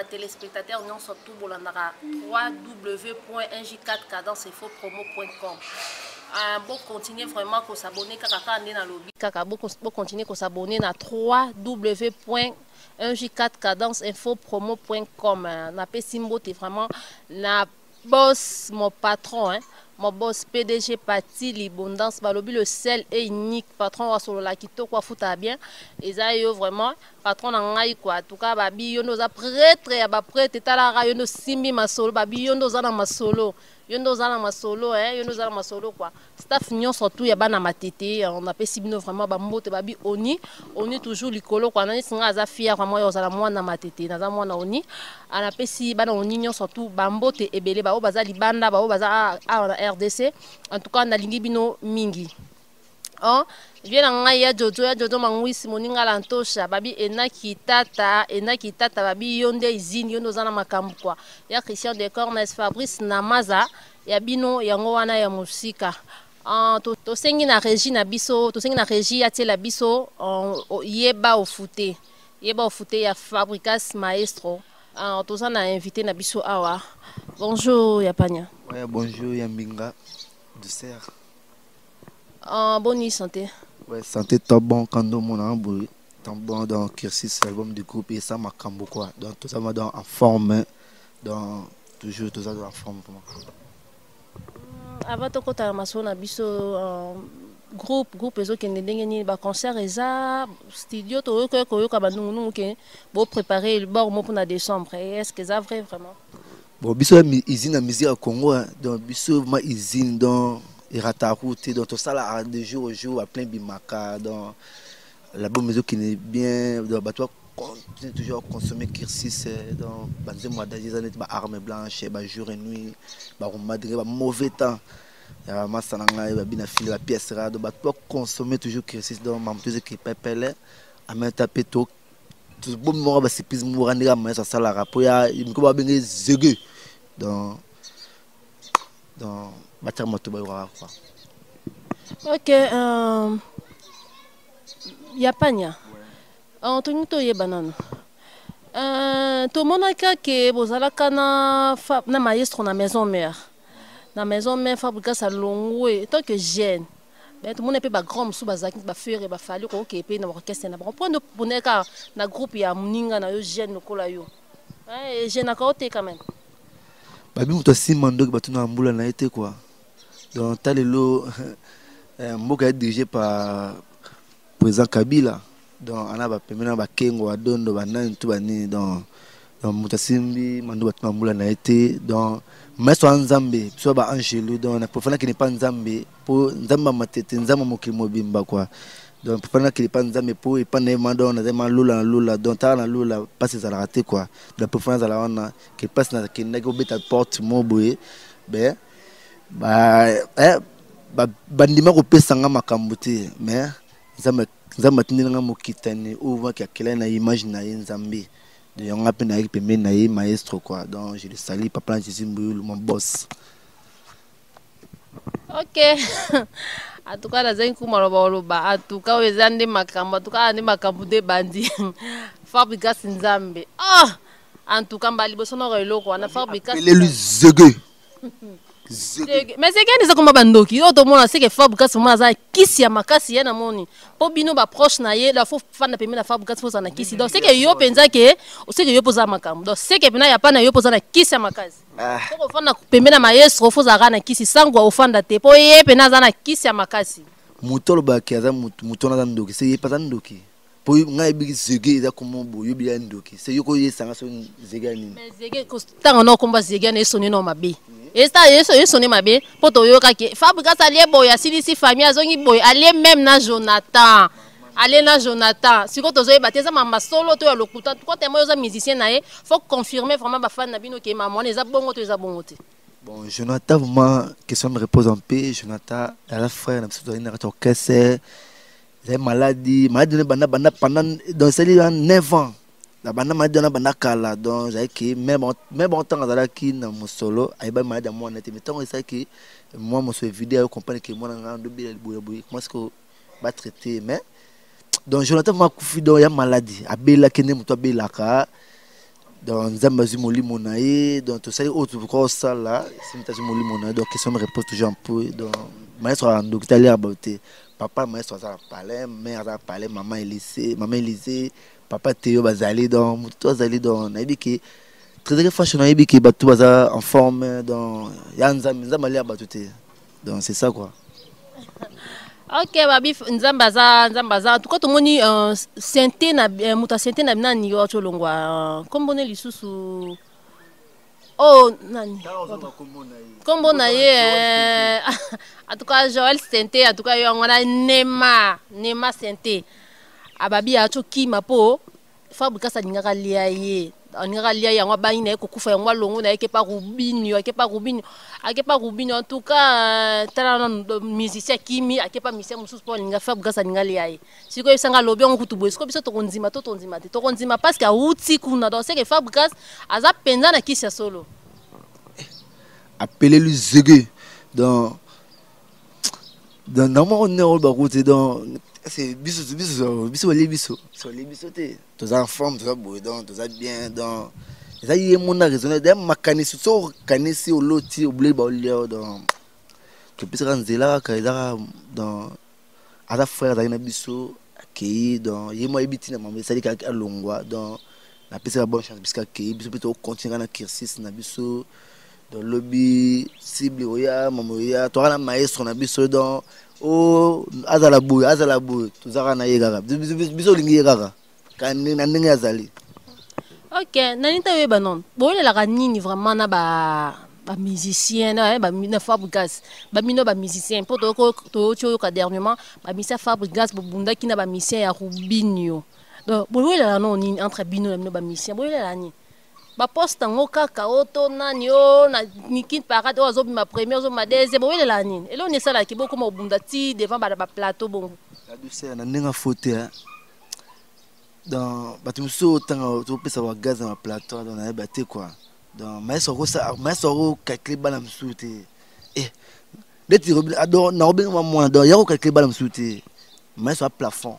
ba téléspectateurs non surtout bolandaka www.1j4cadenceinfopromo.com. Bon continuer vraiment à s'abonner kaka na lobby kaka bon continuer à s'abonner na www.1j4cadenceinfopromo.com. Na pe simbote vraiment na boss mon patron hein. Mon boss PDG Pati Libondance balobi le seul et unique patron wa solo la kito kwa futa bien eza yo vraiment patron na ngai quoi en tout cas babi yo noza prêtre ya ba prêtre tala ra yo no simbi masolo babi yo noza na masolo yo noza na masolo hein yo noza na masolo quoi staff nyon surtout ya bana matete on appelle sibino vraiment ba mbote babi oni toujours likolo quoi nani singa aza fier vraiment yo za mwana matete na za mwana oni ana pesi bana oni nyon surtout ba mbote ebele ba o baza libanda ba o baza a RDC en tout cas na lingi bino mingi oh bien ngai ya jojo mangwisi moninga la ntosha babi enaki tata babi yonde izini yondo zana makambu kwa ya Christian de Cornes Fabrice Namaza ya bino yango wana ya musika to sengi na régie na biso to sengi na régie ya tela biso yeba ofute ya Fabricas Maestro to sana invité na biso awa bonjour ya panya. Ouais, bonjour Yambinga du Serre. Bonne santé. Ouais, santé top bon quand mon embrouille. Tant bon dans Kirsis album du groupe et ça m'a cambo quoi. Donc tout ça m'a dans en forme dans toujours tout ça dans en forme pour moi. Avant to kota masona biso groupe ezo kende ndenge ni ba concert eza studio to ko ka bandungu ke bo préparer le bord mo pour na décembre. Est-ce que ça vrai vraiment? Bon, biso usine à musique au Congo, donc biso ma usine dans Irataroute, donc tout ça là de jour au jour à plein bimaka, donc la bonne maison qui est bien, donc bah toi continue toujours à consommer Kirsis, donc banze moi des années bah armes blanches, bah jour et nuit, bah on m'a dit bah mauvais temps, ya massa nanga bah bien filer la pièce là, donc bah toi consommer toujours Kirsis, donc mamteuse qui pepele, à mettre taper tout tout bon moment bah c'est plus mourandira mais ça la rapport ya il ko ba benga zege dans bâtiment moto ba quoi. OK ya panya. On to ye banana. To monaka ke bozalaka na maestro na maison mère. Na maison mère Fabricas Alongwe tant que jeune. Mais tout le monde peut ba grand sous bazaki ba faire ba fali ko ke pe na orchestre na bon point de boneka na groupe ya muninga na yo jeune kola yo. Jeune na côté quand même. Babi muto simando ba tuna mbula na été quoi. Donc talelo mboka est dirigé par président Kabila. Donc ana ba pemena ba kengo wa dondo ba nani tout bani donc muto simbi mando ba tuna mbula na été donc mais soit Nzambe soit ba angelo donc na profana qui n'est pas Nzambe pour Nzamba matete Nzamba mokimo bimba quoi. Donc profana qui n'est pas Nzambe pour et pas nema donc na zema lula donc ta na lula passe ça la raté quoi. La profana za la wana qui passe na qui na go beta porte moboye ben bandima ko pesa nga makambo te mais Nzamba tindinga mokitani ou va ki akela na image na Nzambe. De yon appel na équipe na maestro quoi. Donc je le salue papa Jésus Mboulou mon boss. OK. En tout cas, la kumaloba en tout cas wezande makambo en tout cas ni makambo de bandi. Fabricas Nzambe. Ah! En tout cas mbali boso no reloko na Fabricas. Il est le zege. Mais c'est que nous comme bandoki auto mona c'est que Fabricas mona za kisi ya makasi ya na moni po bino ba proche na ye la fo fana pemena na Fabricas fo za na kisi donc c'est que yo penza ke c'est que yo poza makambo donc c'est que pena ya pana yo poza na kisi ya makasi ko fana pemena maestro fo za na kisi sango ofanda te po ye pena za na kisi ya makasi mutolo ba ki za mutona za ndoki c'est pas za ndoki po ngai bi zege za komo bo yo bi ya ndoki c'est yo ko ye sanga so zege ni mais zege ko tanga no komba zege na esoni no mabe esta yeso ne mabe poto yoka ke Fabricas alie boy asilisi famille azongi boy alie même na Jonathan siko tozoye bateza mama solo to ya lokuta ko temo yoza musicien na ye faut confirmer vraiment ba fan na bino ke mama on eza bongo to eza bongo te. Bon Jonathan vraiment question me repose en paix. Jonathan la frère na biso na orchestre c'est maladie bana pendant dans celle là 9 ans. La bande m'a donné banda kala donc j'ai que même bon temps dans la qui na mon solo aiba m'a moi net mais tant ça que moi mon sur vidéo comprendre que moi na ndo bi boy comment est-ce que va traiter mais donc Jonathan m'a confié dans ya maladie abela kene muto abela ka dans Zambazi Molimo nae dans tout ça autre quoi ça là c'est Mutazi Molimo nae donc question me repose toujours un peu donc maestro donc t'allais aborder papa maestro ça parlait mère ça parlait maman Élysée papa Théo bazali donc tout bazali donc nabi qui très fashion nabi qui batou baza en forme donc yanza mali abatute donc c'est ça quoi. Ok babi nzambaza en tout cas tout moni santé na muta santé na nani yo cholongwa kombone lisusu oh nani kombo na ye en tout cas Joël santé en tout cas yo ngona nema santé ababi acho kima po fabrika sa ngaka lia ye ngaka lia yango ba ina ko kufa yango longo na yeke pa rubinio en tout cas tala musicien kimi akepa musicien mususu po linga fabrika sa ngaka lia ye siko isanga lobi yango kutu boy siko biso to konzima parce que outi kuna donc c'est que fabrika aza penza na kisi solo appelez le zege dans normalement on est au baroute dans c'est biso te tous en forme tous beau donc tous bien donc ça y est mon raison de makanisi so kanisi au loti au blé ba olio donc que biso ranzela ka ida dans ala frère na biso ki donc yemo ebiti na mama sali ka alongwa donc la pesa bonne chance biso ki biso plutôt continuer na exercice na biso dans lobby cible oya mama oya to na maestro na biso donc oh azala boy tuzaka na yegaka biso lingi yegaka kanini na ndenge azali. Ok nani taweba non boyelela nini vraiment na ba musicien na Fabregas ba mino ba musicien po to ka dernièrement ba musicien Fabregas bunda kina ba musicien ya Rubinio donc boyelela non nini entre bino na ba musicien boyelela nini ba poste ngo kaka oto nani o na nikit parade o zo ma première zo ma deuxième boyelela nini elo ne sala ki boko mo bunda ti devant ba plateau bongo la douceur na ndenge faute dans batumso tant to pesa wa gaz na plateau dans na baté quoi donc maestro calculer bala msute deti ador na obin moi donc yako calculer bala msute maestro plafond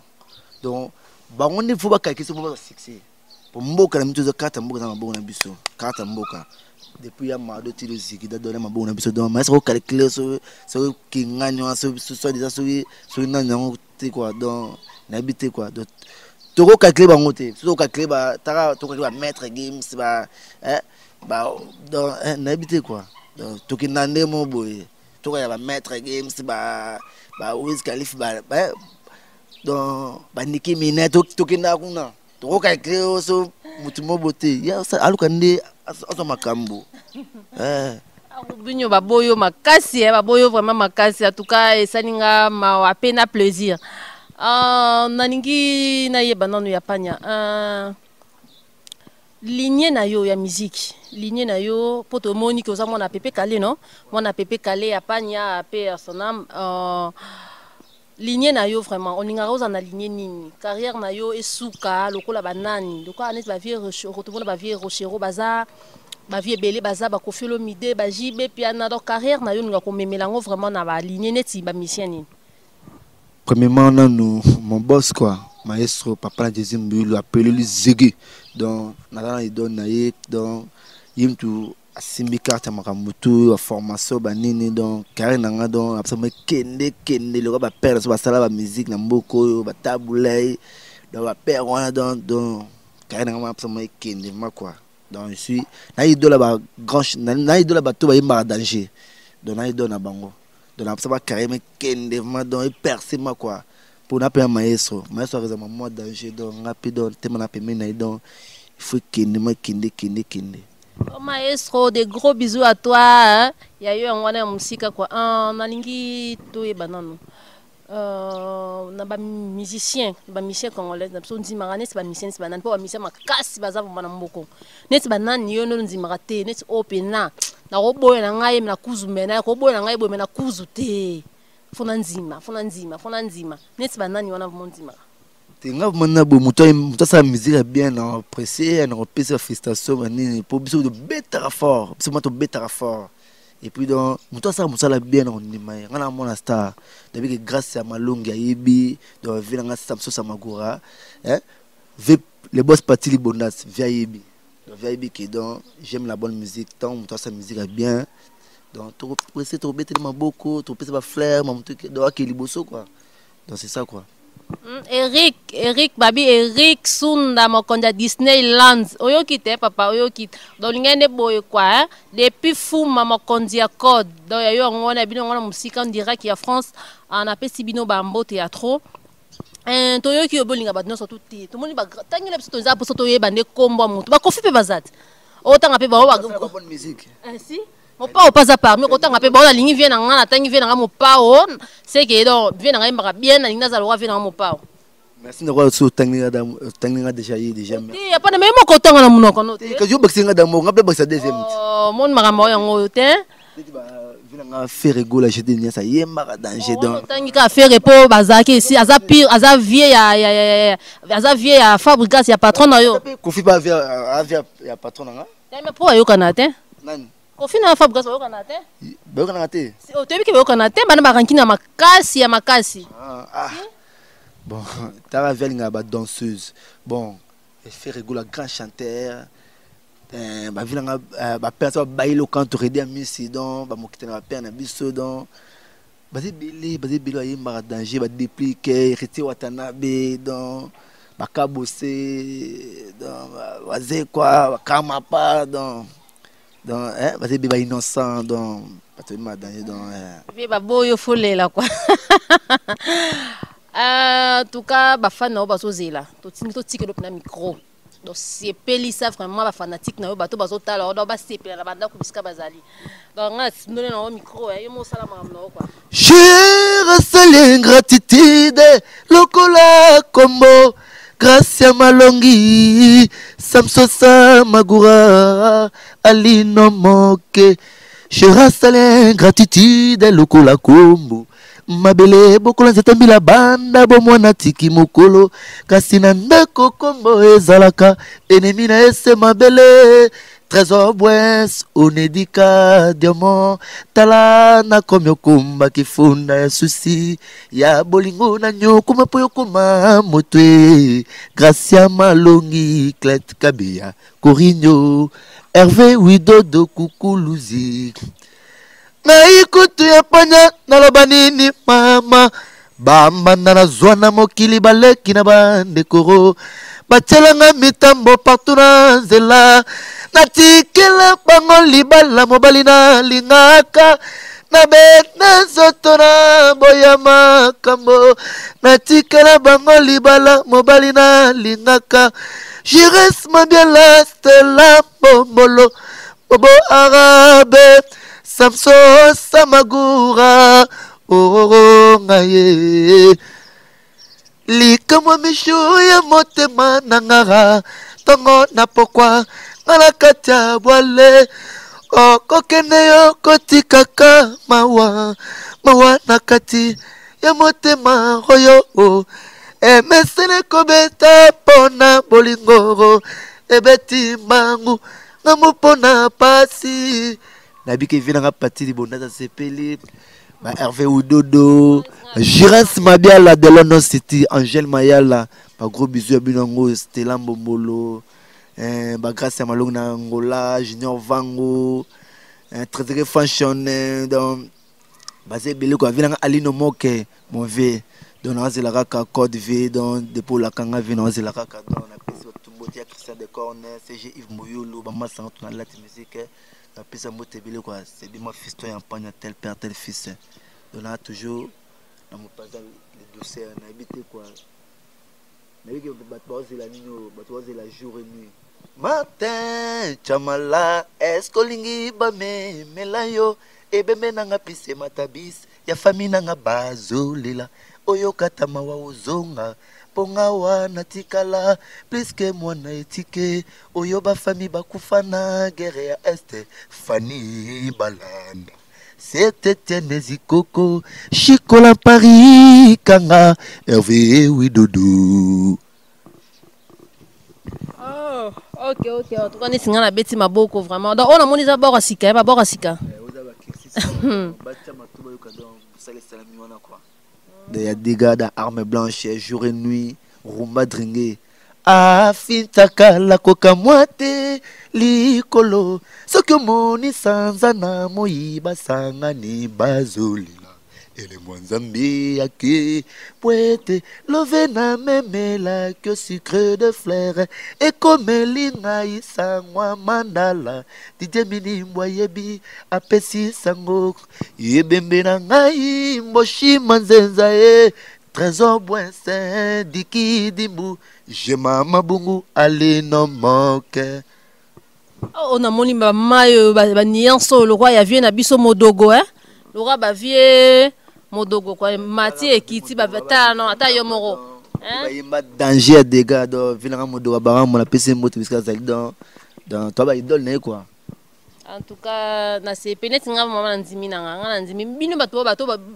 donc ba on ne faut pas calculer sur mon succès pour mboka na mituzo kata mboka na mboka na biso kata mboka depuis ya ma do ti le ziki da donner mboka na biso donc maestro calculer so kinganyo so déjà so nanyo ti quoi donc na habité quoi donc toko calculer bango te so calculer ba taka to calculer ba maître games ba ba donc na habité quoi donc to kinande mo boy to ka ba maître games ba Wiz Khalifa ba donc ba Nicki Minaj to kinda kuna toko calculer so mutumo bote ya sa aluka ndi aso makambo Rubinio baboyo makasi baboyo vraiment makasi en tout cas esaninga ma pena plaisir naningi na yeba nanu ya panya lignée na yo ya musique lignée na yo poto moni ko za mona pepe kale no mona pepe kale ya panya pe sonam lignée na yo vraiment oninga roza na lignée nini carrière na yo esuka lokola banani lokola anet ba vie retourner ba vie rochero baza ba vie belé baza ba kofelo mide ba jibe piana donc carrière na yo ninga ko memelango vraiment na ba lignée neti ba mission nini. Premièrement, nous, mon boss, quoi, maestro, papa, Jésus, lui appelé le Zégué. Donc, il donne, donc, il tout assimilé carte à Makamutu, à formation, banini, donc, carré, donc, absolument, kende, le gars, père, sur la salle, la musique, la mboko, la taboulay, donc, la père, donc, carré, absolument, kende, quoi. Donc, je suis, là, il donne la grand, là, il donne la bateau, il m'a danger. Donc, là, il donne la bango. Donc ça va carrément kende donc percer ma quoi pour n'a pas maestro raison moi danger donc rapide tellement n'a pas mené donc il faut kende oh maestro des gros bisous à toi hein ya yo ngwana musika quoi nalingi to e banano na ba musicien congolais na so ndimaka neti ba musicien neti banani po ba musicien makasi baza vona mboko neti banani yo no ndimaka te neti opena na roboye na ngai na kuzu mena ko boye na ngai boye na kuzu te fona nzima neti banani wana mondima tenga mona bo muto sa musique bien na apprécier na repérer félicitations banini pour biso de better fort biso moto better fort et puis donc muto sa musala bien on ndima ngana mona star depuis que grâce à malongi ya yebi donc vina nga samso samagura les boss parti libondas via yebi Donc VIP donc j'aime la bonne musique tant toi sa musique est bien. Donc tu peux trop bête tellement beaucoup, tu peux pas flair, mon truc donc qui liboso quoi. Donc c'est ça quoi. Eric babi Eric Sunda mokonda Disneyland oyo kite papa oyo kite donc ngene boye quoi hein? Depuis fuma mokondi ya code donc yo ngona bino ngona musika on dirait qu'il y a France on appelle sibino bambo théâtre toyoki obolinga bato nyonso tuti tomoni batangela biso toza poso toyeba nde kombo moto bakofi mpe bazati otanga mpe bao bonne musique. ainsi mopao paza parmi otanga mpe bao nalingi vie na nga natangi vie na nga mopao seke donc vie na nga yembaka bien nalingi nazala vie na nga mopao. Merci de voir aussi tanginga déjà déjà. Il y a pas de même côté dans mon nom. Que je boxinga d'amour, on appelle ça deuxième. Oh, mon maman yango te. Vina faire rigoler je dis ça yemba danger donc. Tangi ka faire repos bazaki ici aza pire aza vie ya fabrication ya patron na yo. Kofi pas ya patron nga. Mais pour yo kanate. Nani? Kofi na fabrication yo kanate. Ba yo kanate. O tebi ke yo kanate bana baranki na makasi ya makasi. Ah. Bon, Tara Velinga ba danseuse. Bon, elle fait rigoler grand chanteur. Ba vilanga ba personne ba ilo quand tu regardes Messi donc ba mokite na père na biso donc bazi bili ayemba danger ba dépliquer reti watanabe donc ba kabose donc waze quoi ba kama pas donc bazi ba innocent donc pas tellement danger donc Vie ba boyo folela quoi. En tout cas bafan na bazozela totiki na micro donc sepeli ça vraiment ba fanatique na bato bazotala donc ba sepela na banda ko bisika bazali donc nga ndone na micro yo mo sala ma na quoi je reste gratitude lokola kombo Gracia Malongi Samsosa Magura Alino Moke je reste gratitude lokola kombo mabele bokola nzete mbila banda bomwana tiki mokolo kasi na ndako kombo ezalaka enemi na ese mabele trésor bwes onedika diamant tala na komi okumba kifunda ya susi ya bolingo na nyokoma po yokoma moto e Gracia Malongi Clet Kabeya Corinho Hervé Widodo Kukuluzi ngai kutu ya panya naloba nini mama bambanda na zwana mokili baleki na bandekoro batielanga mitambo partout na nzela natikela bango libala mobali na lingaka na bena nzoto na boya makambo natikela bango libala mobali na lingaka Jires Mabiala Stella Bombolo Bobo Arabe Samso Samagura ngaye likamwa mishu ya motema nangara tongo na pokwa ngala katia bwale okokende yo kotikaka mawa na kati ya motema oyo emesene kobeta pona bolingoro ebeti mangu ngamupona pasi nabiki vina nga pati libonda sepeli ba Hervé Udodo Jires Mabiala de London City Angèle Mayala ba gros bisous binango Stella Mbombolo ba Gracia Malongi na Angola Junior Vango très fashion donc basé belé ko vina nga Alino Moke mon vieux donc on la raka code V donc depuis la kanga vina on la raka donc na pesi tumbotia Christian de Corner CG Yves Mouyolo ba masanga tuna la musique la piste motebile quoi c'est dit moi fiston en pagne tel père tel fils on a toujours dans mon passage les dossiers on a habité quoi mais que batouze la nino batouze la jour et nuit matin chamala escolingi ba me melayo ebembe nanga pise matabis ya famille nanga bazolela oyo katama wa ozonga ponga wana tikala pliske mwana etike oyo ba famille bakufana guerre ya este Fanny Balanda c'était Nezikoko Chikola Paris Kanga Hervé Widodo. Oh ok en tout cas singa na beti maboko vraiment donc on a moni za bora sika ba bora sika il y a des gars d'armes blanches jour et nuit rumba dringue afintaka lakoka mwate likolo soki omoni sanza na moyiba sangani bazolila elemwa nzambe yake poete love na memelaki o sucre de fleur ekomeli ngai sangwa mandala didie minimbwa yebi apesi sango yebembe na ngai mboshima nzenza e trésor bwense diki dimbu jema mabungu alino moke. On a moni ba mayo ba nianso le roi ya vie na biso modogo hein. Le roi ba vie modogo quoi mati ekiti ba ta non ata yo moro hein. Ba danger dégâts do vinanga modogo ba mo na pese moto biska zali dans toi ba idole né quoi. En tout cas na se penet nga mama ndimi na ndimi bino bato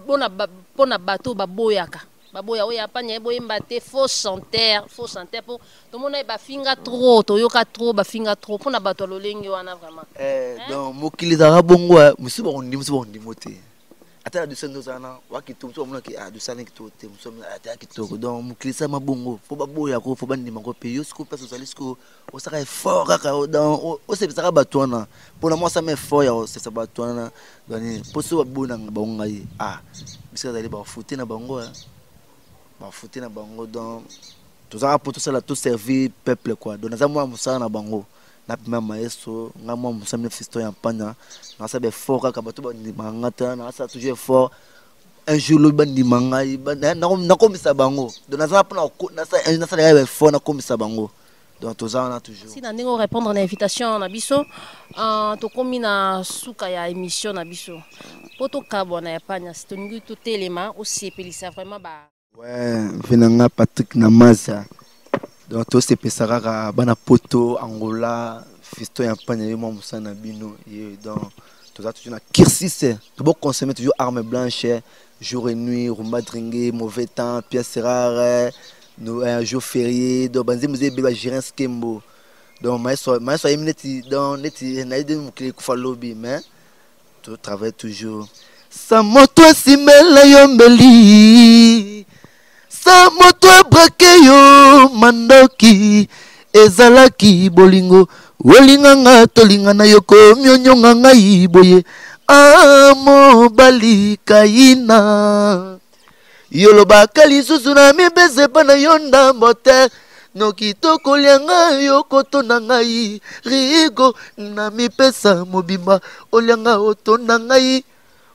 bona bato baboyaka baboya oya panya boyemba te faux chanteur pour tout le monde ba finga trop to yoka trop ba finga trop pona bato lolenge wana vraiment donc mokilizaka bongo musu ba ondi mote ata du sendo sana wakito mtu amuna ki du sana kitote musu ata kitoko donc mokilisa mabongo fo baboya ko fo bandima ko pe yosko paso salisco osaka effort kaka dans osepesaka bato wana pona moi ça me fort ya c'est bato wana donc poso babona bango ngai bisika zali ba fouter na bango fouter na bango donc tout ça pour tout ça là tout servir peuple quoi donc ça moi musana na bango na pima maestro nga moi musana fisto ya panya na ça be fort kaka bato ba ndimanga na ça toujours fort un jour le bandi mangai na komisa bango donc ça na ça na fort na komisa bango donc tout ça on a toujours si na ndingo répondre à l'invitation na biso to komi na suka ya émission na biso poto kabona ya panya sitongi tout élément aussi pelisa vraiment ba. Ouais, venanga Patrick Namaza. Donc tout c'est pesaraka bana poto Angola, fisto ya panya yo musana bino et donc tout ça toujours na kirsis. Tout bon consommer toujours armes blanches, jour et nuit, rumba dringue, mauvais temps, pièces rares, un jour férié, donc banzi musée beba gérer skembo. Donc maestro emineti donc neti na ide mukile kufa lobby mais tout travaille toujours. Sa moto simela yombeli sa moto brake yo mandoki ezalaki bolingo olinganga tolingana yoko myonyonga ngai boye mobali kaina yolobaka lisusu na mibeze bana yo ndambo te noki tokolianga yo koto na ngai rigo na mipesa mobimba olianga oto na ngai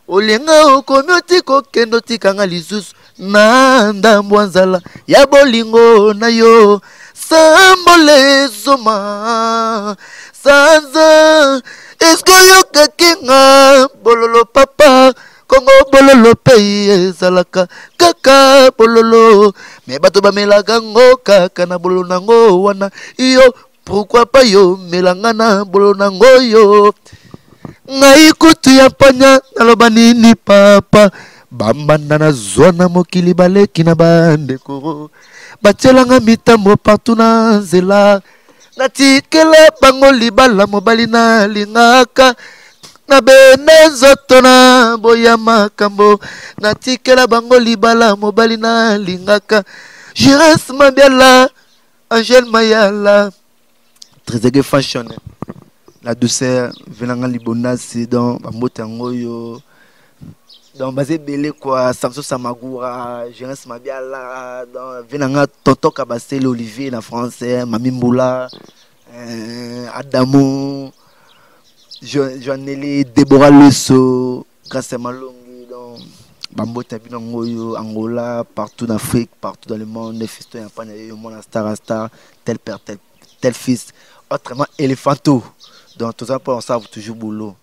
olenga okomi otiko kendo tikanga lisusu na ndambo nzala ya bolingo na yo sambole zoma sanza esko yokaki nga bololo papa kongo bololo pe ezalaka kaka bololo me bato bamelaka ngo kaka na bololo nango wana yo pourquoi pas yo melanga na bololo nango yo ngai kutu ya panya naloba nini papa bambanda na zona mokili baleki na bandeko batielanga mitambo partout na nzela natikela bango libala mobali na lingaka na bene nzoto na boya makambo natikela bango libala mobali na lingaka Jires Mabiala Angel Mayala très fashion. La douceur venant libonasi dans Motango yo dans basé belé quoi Samso Samagura Jérès Mabiala dans venanga Tonton Kabasele Olivier na français Mami Moula Adamo Joanneli Déborah Lesso Kassé Malongi dans Bambota binango yo Angola partout en Afrique partout dans le monde les fistons y a pas yo mon star tel père tel fils autrement éléphanto. Donc tout ça pour on savent toujours boulot.